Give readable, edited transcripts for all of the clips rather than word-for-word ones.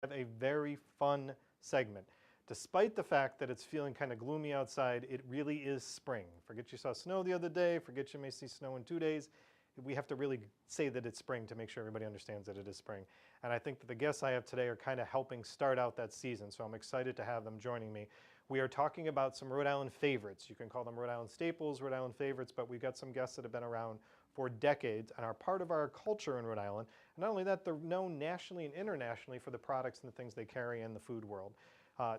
have a very fun segment. Despite the fact that it's feeling kind of gloomy outside, it really is spring. Forget you saw snow the other day, forget you may see snow in 2 days. We have to really say that it's spring to make sure everybody understands that it is spring. And I think that the guests I have today are kind of helping start out that season, so I'm excited to have them joining me. We are talking about some Rhode Island favorites. You can call them Rhode Island staples, Rhode Island favorites, but we've got some guests that have been around for decades and are part of our culture in Rhode Island. And not only that, they're known nationally and internationally for the products and the things they carry in the food world.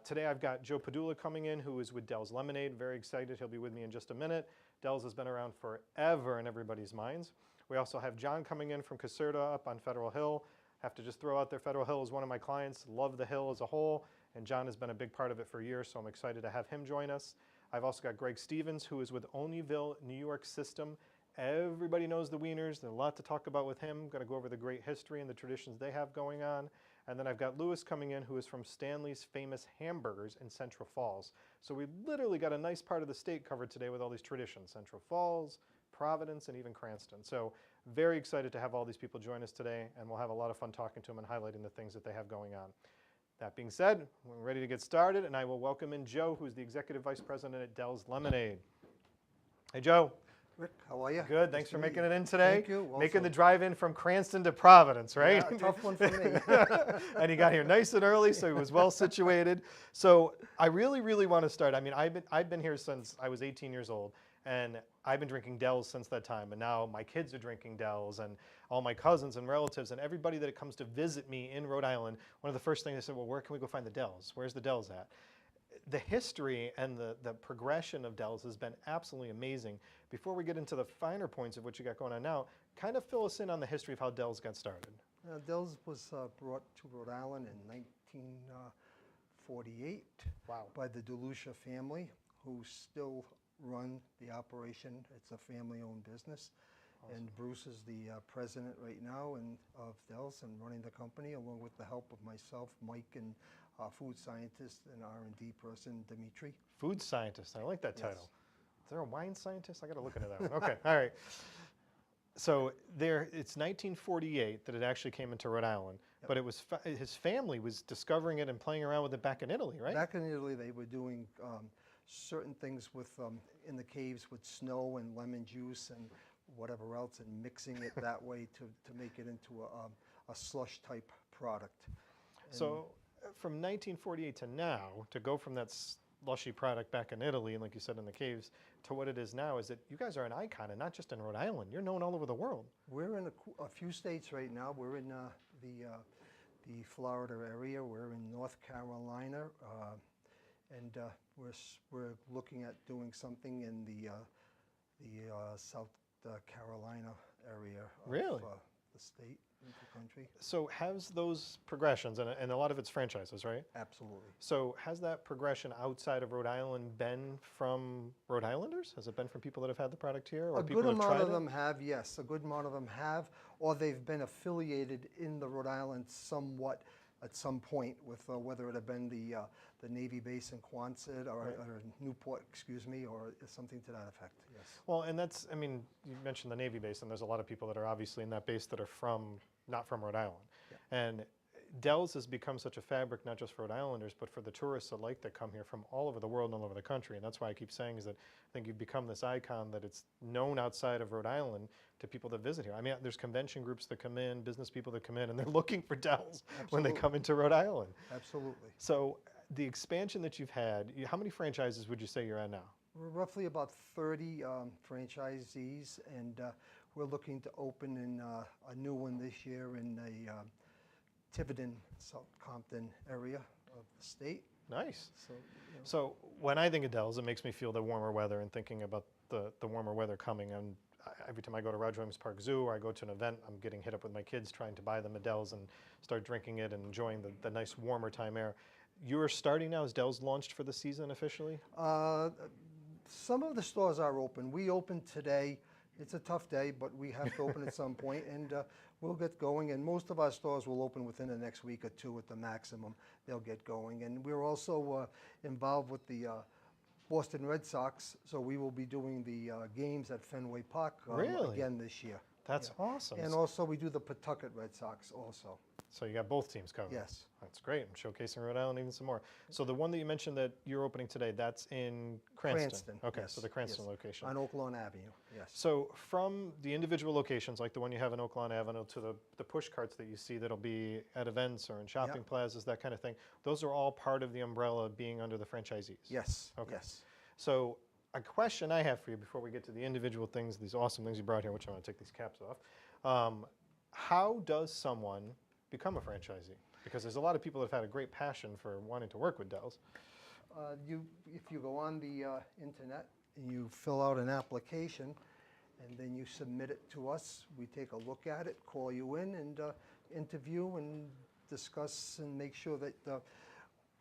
Today I've got Joe Padula coming in, who is with Dell's Lemonade. Very excited. He'll be with me in just a minute. Dell's has been around forever in everybody's minds. We also have John coming in from Caserta up on Federal Hill. Have to just throw out there, Federal Hill is one of my clients. Love the Hill as a whole, and John has been a big part of it for years, so I'm excited to have him join us. I've also got Greg Stevens, who is with Olneyville, New York System. Everybody knows the Wieners. There's a lot to talk about with him. Going to go over the great history and the traditions they have going on. And then I've got Lewis coming in, who is from Stanley's Famous Hamburgers in Central Falls. So we literally got a nice part of the state covered today with all these traditions. Central Falls, Providence, and even Cranston. So very excited to have all these people join us today, and we'll have a lot of fun talking to them and highlighting the things that they have going on. That being said, we're ready to get started, and I will welcome in Joe, who's the Executive Vice President at Dell's Lemonade. Hey, Joe. Rick, how are you? Good. Thanks for making it in today. Thank you. Making the drive in from Cranston to Providence, right? Yeah, tough one for me. And he got here nice and early, so he was well situated. So I really want to start. I mean, I've been here since I was 18 years old, and I've been drinking Dell's since that time. And now my kids are drinking Dell's, and all my cousins and relatives and everybody that comes to visit me in Rhode Island, one of the first things they said, well, where can we go find the Dell's? Where's the Dell's at? The history and the progression of Dell's has been absolutely amazing. Before we get into the finer points of what you got going on now, kind of fill us in on the history of how Dell's got started. Dell's was brought to Rhode Island in 1948 by the DeLucia family, who still run the operation. It's a family-owned business. Awesome. And Bruce is the president right now of Dell's and running the company, along with the help of myself, Mike, and food scientist and R&D person, Dimitri. Food scientist, I like that title. Yes. Is there a wine scientist? I got to look into that one. Okay, all right. So it's 1948 that it actually came into Rhode Island, yep. But it was his family was discovering it and playing around with it back in Italy, right? Back in Italy, they were doing certain things with in the caves with snow and lemon juice and whatever else, and mixing it that way to make it into a slush type product. And so from 1948 to now, to go from that slushy product back in Italy, and like you said, in the caves, to what it is now, is that you guys are an icon, and not just in Rhode Island. You're known all over the world. We're in a few states right now. We're in the Florida area. We're in North Carolina, and we're looking at doing something in the South Carolina area of the state. The country. So has those progressions, and a lot of it's franchises, right? Absolutely. So has that progression outside of Rhode Island been from Rhode Islanders? Has it been from people that have had the product here? Or a good amount of them have, yes. A good amount of them have, or they've been affiliated in the Rhode Island somewhat at some point with whether it had been the Navy base in Quonset or Newport, excuse me, or something to that effect, yes. Well, and that's, I mean, you mentioned the Navy base, and there's a lot of people that are obviously in that base that are not from Rhode Island. Yeah. And Dell's has become such a fabric, not just for Rhode Islanders, but for the tourists alike that come here from all over the world and all over the country. And that's why I keep saying is that I think you've become this icon that it's known outside of Rhode Island to people that visit here. I mean, there's convention groups that come in, business people that come in, and they're looking for Dell's when they come into Rhode Island. Absolutely. So the expansion that you've had, how many franchises would you say you're at now? We're roughly about 30 franchisees, and we're looking to open in a new one this year in the Tiverton, South Compton area of the state. Nice. So when I think of Dell's, it makes me feel the warmer weather and thinking about the warmer weather coming. And every time I go to Roger Williams Park Zoo or I go to an event, I'm getting hit up with my kids trying to buy them a Dell's and start drinking it and enjoying the nice warmer time air. You're starting now? Is Dell's launched for the season officially? Some of the stores are open. We opened today. It's a tough day, but we have to open at some point, and we'll get going. And most of our stores will open within the next week or two at the maximum. They'll get going. And we're also involved with the Boston Red Sox, so we will be doing the games at Fenway Park again this year. That's awesome. And also we do the Pawtucket Red Sox also. So you got both teams covered. Yes. That's great. I'm showcasing Rhode Island even some more. So the one that you mentioned that you're opening today, that's in Cranston. Cranston. Okay, yes, so the Cranston yes. location. On Oak Lawn Avenue, yes. So from the individual locations, like the one you have in Oak Lawn Avenue, to the push carts that you see that'll be at events or in shopping plazas, that kind of thing, those are all part of the umbrella being under the franchisees? Yes, Okay. yes. So a question I have for you before we get to the individual things, these awesome things you brought here, which I'm going to take these caps off. How does someone become a franchisee? Because there's a lot of people that have had a great passion for wanting to work with Dells. If you go on the internet and you fill out an application and then you submit it to us, we take a look at it, call you in and interview and discuss and make sure that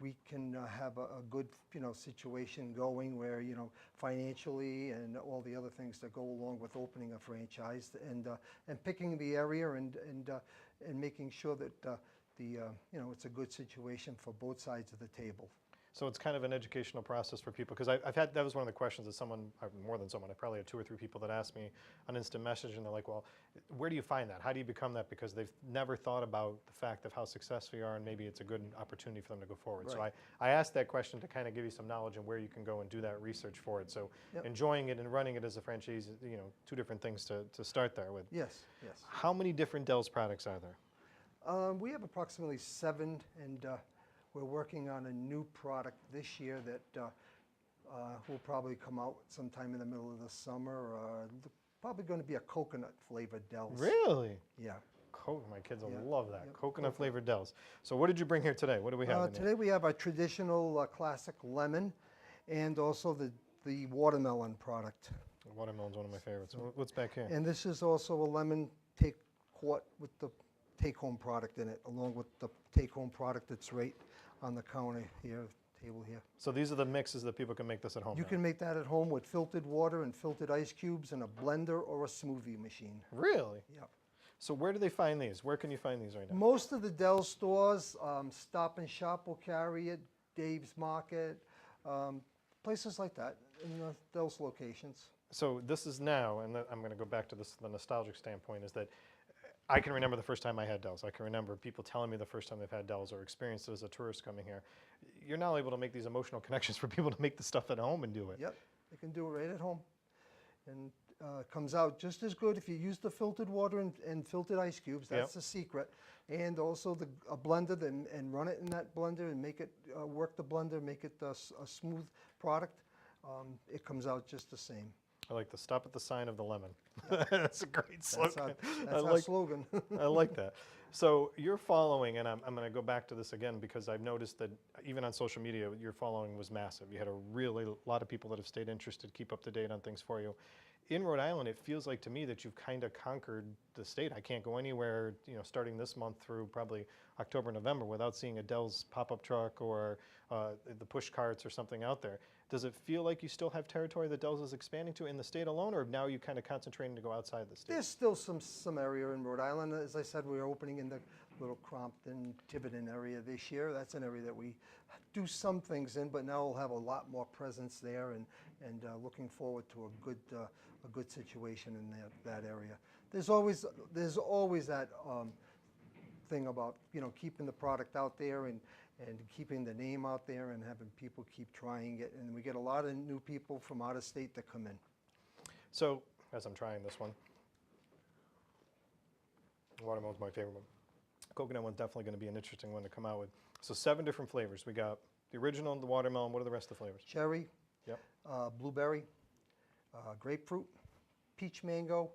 we can have a good, situation going where, financially and all the other things that go along with opening a franchise and picking the area and making sure that it's a good situation for both sides of the table. So it's kind of an educational process for people, because I've had, that was one of the questions that someone, more than someone, I probably had 2 or 3 people that asked me on instant message, and they're like, well, where do you find that? How do you become that? Because they've never thought about the fact of how successful you are, and maybe it's a good opportunity for them to go forward. Right. So I asked that question to kind of give you some knowledge on where you can go and do that research for it. So enjoying it and running it as a franchise, 2 different things to start there with. Yes, yes. How many different Dells products are there? We have approximately 7, and we're working on a new product this year that will probably come out sometime in the middle of the summer. Probably going to be a coconut flavored Dells. Really? Yeah. My kids will love that. Yep. Coconut flavored Dells. So what did you bring here today? What do we have in Today we have a traditional classic lemon and also the watermelon product. Watermelon's one of my favorites. What's back here? And this is also a lemon quart with the take-home product in it, along with the take-home product that's right on the counter here, table here. So these are the mixes that people can make this at home You now. can make that at home with filtered water and filtered ice cubes in a blender or a smoothie machine. Really? Yep. So where do they find these? Where can you find these right now? Most of the Dells stores, Stop and Shop will carry it, Dave's Market, places like that in the Dells locations. So this is now, and I'm going to go back to this, the nostalgic standpoint, is that I can remember the first time I had Dells. I can remember people telling me the first time they've had Dells or experienced it as a tourist coming here. You're now able to make these emotional connections for people to make the stuff at home and do it. Yep, they can do it right at home. And it comes out just as good if you use the filtered water and filtered ice cubes. That's the secret. And also a blender and run it in that blender and make it, work the blender, make it a smooth product. It comes out just the same. I like the stop at the sign of the lemon. That's a great slogan. That's our slogan. I like that. So you're following, and I'm going to go back to this again because I've noticed that even on social media, your following was massive. You had a lot of people that have stayed interested, keep up to date on things for you. In Rhode Island, it feels like to me that you've kind of conquered the state. I can't go anywhere, starting this month through probably October, November without seeing a Dells pop-up truck or the push carts or something out there. Does it feel like you still have territory that Dells is expanding to in the state alone, or now you kind of concentrating to go outside the state? There's still some area in Rhode Island. As I said, we're opening in the little Crompton, Tiverton area this year. That's an area that we do some things in, but now we'll have a lot more presence there, and looking forward to a good situation in that area. There's always that thing about keeping the product out there and keeping the name out there and having people keep trying it. And we get a lot of new people from out of state that come in. So, as I'm trying this one, watermelon's my favorite one. Coconut one's definitely going to be an interesting one to come out with. So 7 different flavors. We got the original, the watermelon. What are the rest of the flavors? Cherry, Yep. Blueberry, grapefruit, peach mango.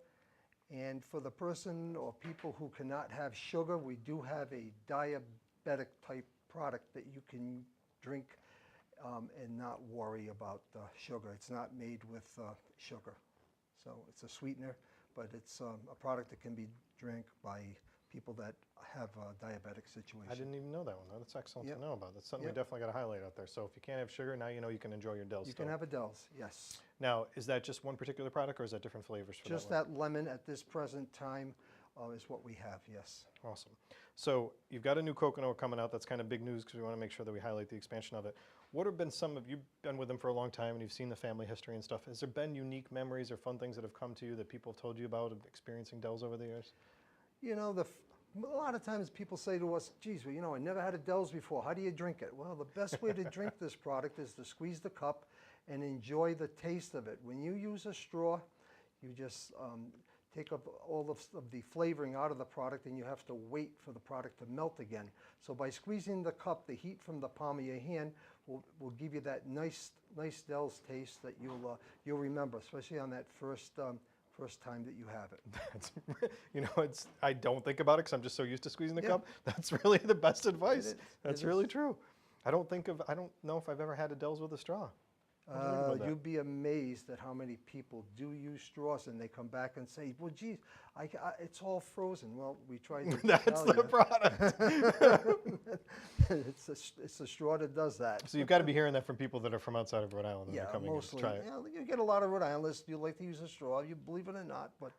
And for the person or people who cannot have sugar, we do have a diabetic type product that you can drink and not worry about sugar. It's not made with sugar. So it's a sweetener, but it's a product that can be drank by people that have a diabetic situation. I didn't even know that one. That's excellent to know about. That's something Yep. we definitely got to highlight out there. So if you can't have sugar, now you know you can enjoy your Dells. You can have a Dells, yes. Now, is that just one particular product, or is that different flavors for Just that one? that lemon at this present time. is what we have, yes. Awesome. So you've got a new coconut coming out. That's kind of big news because we want to make sure that we highlight the expansion of it. What have been you've been with them for a long time and you've seen the family history and stuff. Has there been unique memories or fun things that have come to you that people have told you about of experiencing Dells over the years? You know, a lot of times people say to us, geez, well, you know, I never had a Dells before. How do you drink it? Well, the best way to drink this product is to squeeze the cup and enjoy the taste of it. When you use a straw, you just take up all of the flavoring out of the product, and you have to wait for the product to melt again. So by squeezing the cup, the heat from the palm of your hand will give you that nice Dells taste that you'll remember, especially on that first time that you have it. That's, you know, I don't think about it because I'm just so used to squeezing the Yeah. cup. That's really the best advice. It is. That's It really is. true. I don't know if I've ever had a Dells with a straw. What do you think about that? You'd be amazed at how many people do use straws, and they come back and say, well, geez, it's all frozen. Well, we tried to That's tell the you. product. It's the straw that does that. So you've got to be hearing that from people that are from outside of Rhode Island and Yeah, are coming mostly. in to try it. Yeah, you get a lot of Rhode Islanders. You like to use a straw, you believe it or not, but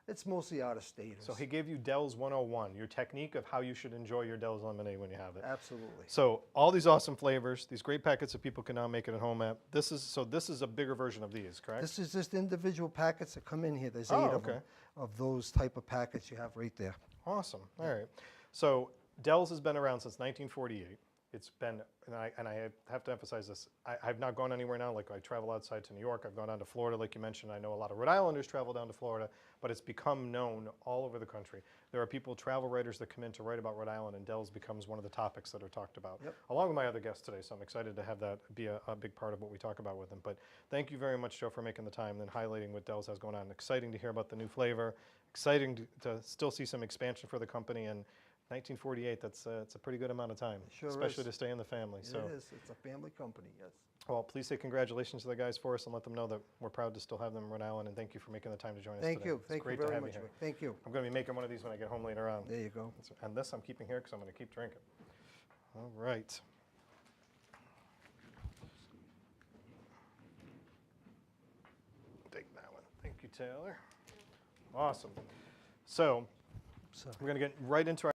it's mostly out-of-staters. So he gave you Dells 101, your technique of how you should enjoy your Dells lemonade when you have it. Absolutely. So all these awesome flavors, these great packets that people can now make it at home at. This is a bigger version of these, correct? This is just individual packets that come in here. There's 8 Oh, of okay. them, of those type of packets you have right there. Awesome. All right. So Dells has been around since 1948. It's been, and I have to emphasize this, I've not gone anywhere now. Like I travel outside to New York. I've gone down to Florida, like you mentioned. I know a lot of Rhode Islanders travel down to Florida, but it's become known all over the country. There are travel writers that come in to write about Rhode Island, and Dells becomes one of the topics that are talked about, Yep. along with my other guests today. So I'm excited to have that be a big part of what we talk about with them. But thank you very much, Joe, for making the time and highlighting what Dells has going on. Exciting to hear about the new flavor. Exciting to still see some expansion for the company. And 1948, it's a pretty good amount of time, Sure especially is. to stay in the family. So, It is. It's a family company, yes. well, please say congratulations to the guys for us and let them know that we're proud to still have them in Rhode Island. And thank you for making the time to join us Thank today. you. It's Thank you great to very have much. you here. Thank you. I'm going to be making one of these when I get home later on. There you go. And this I'm keeping here because I'm going to keep drinking. All right. Take that one. Thank you, Taylor. Awesome. So So. we're going to get right into our